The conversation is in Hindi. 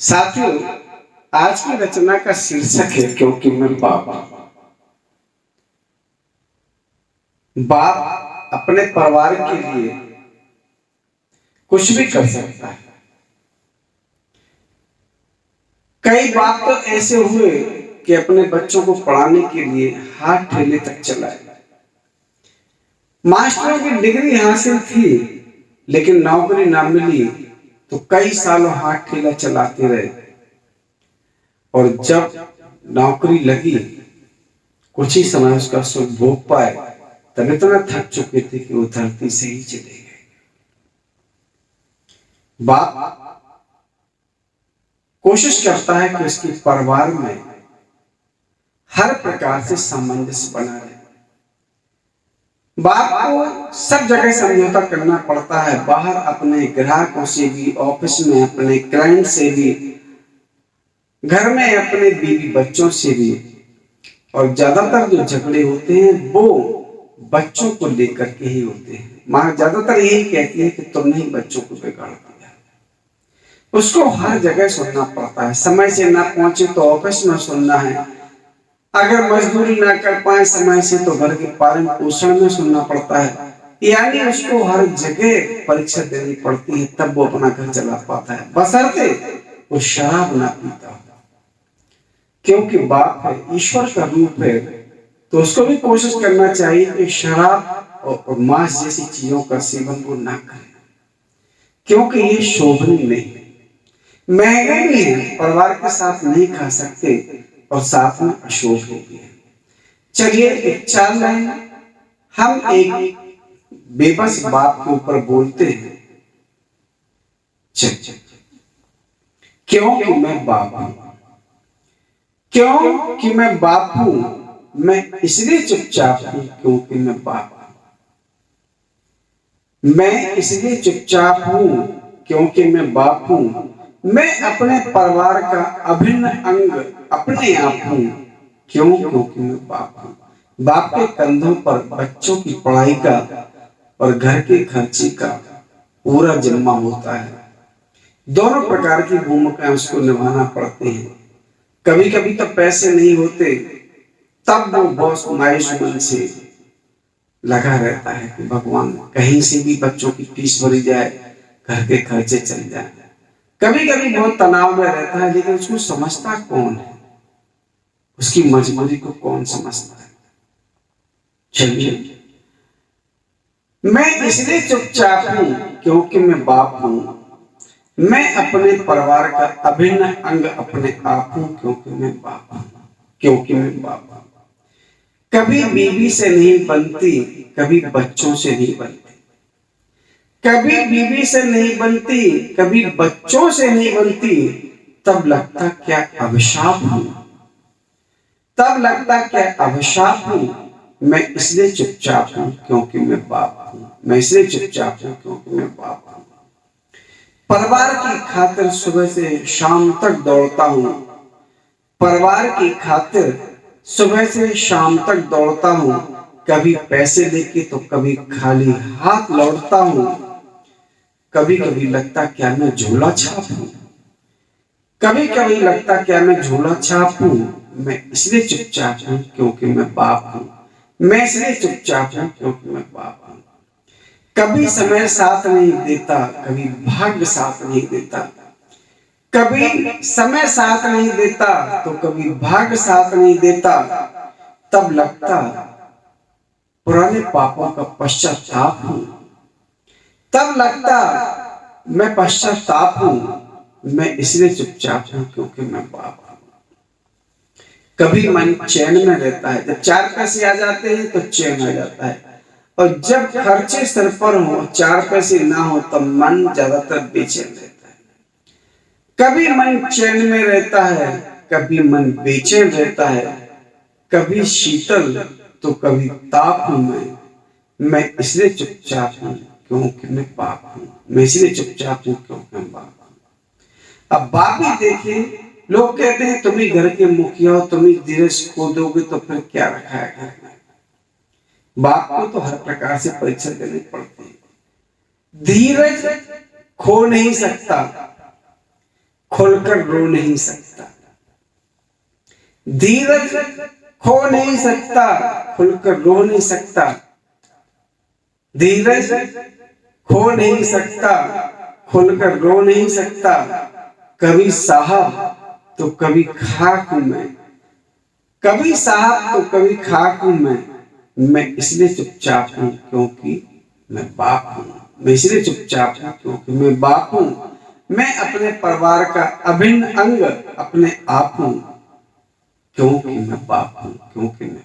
साथियों, आज की रचना का शीर्षक है क्योंकि मैं बाप। बाप अपने परिवार के लिए कुछ भी कर सकता है। कई बाप तो ऐसे हुए कि अपने बच्चों को पढ़ाने के लिए हाथ ठेले तक चलाए। मास्टरों की डिग्री हासिल थी, लेकिन नौकरी ना मिली तो कई सालों हाथ ठेला चलाते रहे। और जब नौकरी लगी, कुछ ही समय उसका सुख भोग पाए, तब इतना थक चुके थे कि वो धरती से ही चले गए। बाप कोशिश करता है कि उसके परिवार में हर प्रकार से सामंजस्य बना रहे। बाप को सब जगह समझौता करना पड़ता है, बाहर अपने ग्राहकों से भी, ऑफिस में अपने क्लाइंट से भी, घर में अपने बीवी बच्चों से भी। और ज्यादातर जो झगड़े होते हैं वो बच्चों को लेकर के ही होते हैं। माँ ज्यादातर यही कहती है कि तुमने ही बच्चों को बिगाड़ दिया। उसको हर जगह सुनना पड़ता है। समय से ना पहुंचे तो ऑफिस में सुनना है, अगर मजदूरी ना कर पाए समय से तो घर के पालन पोषण में सुनना पड़ता है। यानी उसको हर जगह परीक्षा देनी पड़ती है, तब वो अपना घर चला पाता है, बशर्ते वो शराब ना पीता हो। क्योंकि बाप है, ईश्वर का रूप है, तो उसको भी कोशिश करना चाहिए कि शराब और मांस जैसी चीजों का सेवन वो ना करे, क्योंकि ये शोभनीय नहीं, महंगे भी है, परिवार के साथ नहीं खा सकते और साथ में अशोभनीय भी है। चलिए एक चाल लाइन हम एक बेबस बाप के ऊपर बोलते हैं। चल क्योंकि मैं बाप हूं, क्योंकि मैं बाप हूं, मैं इसलिए चुपचाप हूं क्योंकि मैं बाप हूं। मैं इसलिए चुपचाप हूं क्योंकि मैं बाप हूं। मैं अपने परिवार का अभिन्न अंग अपने आप हूं, क्योंकि मैं बाप हूं। बाप के कंधों पर बच्चों की पढ़ाई का और घर के खर्चे का पूरा जिम्मा होता है। दोनों प्रकार की भूमिकाएं उसको निभाना पड़ती हैं। कभी कभी तो पैसे नहीं होते, तब वो बॉस मायूस मन से लगा रहता है कि भगवान कहीं से भी बच्चों की फीस भरी जाए, घर के खर्चे चल जाए। कभी कभी बहुत तनाव में रहता है, लेकिन उसको समझता कौन है, उसकी मजबूरी को कौन समझता है। चलिए, मैं इसलिए चुपचाप हूं क्योंकि मैं बाप हूं। मैं अपने परिवार का अभिन्न अंग अपने आप हूं क्योंकि मैं बाप हूं, क्योंकि मैं बाप हूं। कभी बीवी से नहीं बनती, कभी बच्चों से नहीं बनती, कभी बीवी से नहीं बनती, कभी बच्चों से नहीं बनती, तब लगता क्या अभिशाप हूं, तब लगता क्या अभिशाप हूं। मैं इसलिए चुपचाप हूं क्योंकि मैं बाप हूं। मैं इसलिए चुपचाप हूं क्योंकि मैं बाप हूं। परिवार की खातिर सुबह से शाम तक दौड़ता हूं, परिवार की खातिर सुबह से शाम तक दौड़ता हूं। कभी पैसे लेके तो कभी खाली हाथ लौटता हूं। कभी कभी लगता क्या मैं झोला छाप हूं, कभी कभी लगता क्या मैं झोला छाप हूं। मैं इसलिए चुपचाप हूं क्योंकि मैं बाप हूं। मैं इसलिए चुपचाप हूं क्योंकि मैं बाप हूं। कभी समय साथ नहीं देता, कभी भाग्य साथ नहीं देता, कभी समय साथ नहीं देता तो कभी भाग्य साथ नहीं देता। तब लगता पुराने पापों का पश्चाताप हूं, तब लगता मैं पश्चाताप हूं। मैं इसलिए चुपचाप हूं क्योंकि मैं बाप हूं। कभी मन चैन में रहता है, जब 4 पैसे आ जाते हैं तो चैन आ जाता है, और जब खर्चे सर पर हो, 4 पैसे ना हो, तब मन ज्यादातर बेचैन रहता है। कभी मन चैन में रहता है, कभी मन बेचैन रहता है, कभी शीतल तो कभी ताप हूं मैं इसलिए चुपचाप हूं क्योंकि मैं बाप हूं। मैं इसलिए चुपचाप हूं क्योंकि मैं बाप हूं। अब बाप ही देखिए, लोग कहते हैं तुम ही घर के मुखिया हो, तुम ही धीरज खो दोगे तो फिर क्या रखा है घर में। बाप को तो हर प्रकार से परीक्षा देनी पड़ती है। धीरज खो नहीं सकता, खुलकर रो नहीं सकता, धीरज खो नहीं सकता, खुलकर रो नहीं सकता, धीरज खो नहीं सकता, खुलकर रो नहीं सकता, कभी साहब तो कभी खाक हूं मैं, कभी साहब तो कभी खाक हूं मैं इसलिए चुपचाप हूं क्योंकि मैं बाप हूं, मैं इसलिए चुपचाप हूं क्योंकि मैं बाप हूं, मैं अपने परिवार का अभिन्न अंग अपने आप हूं क्योंकि मैं बाप हूं, क्योंकि मैं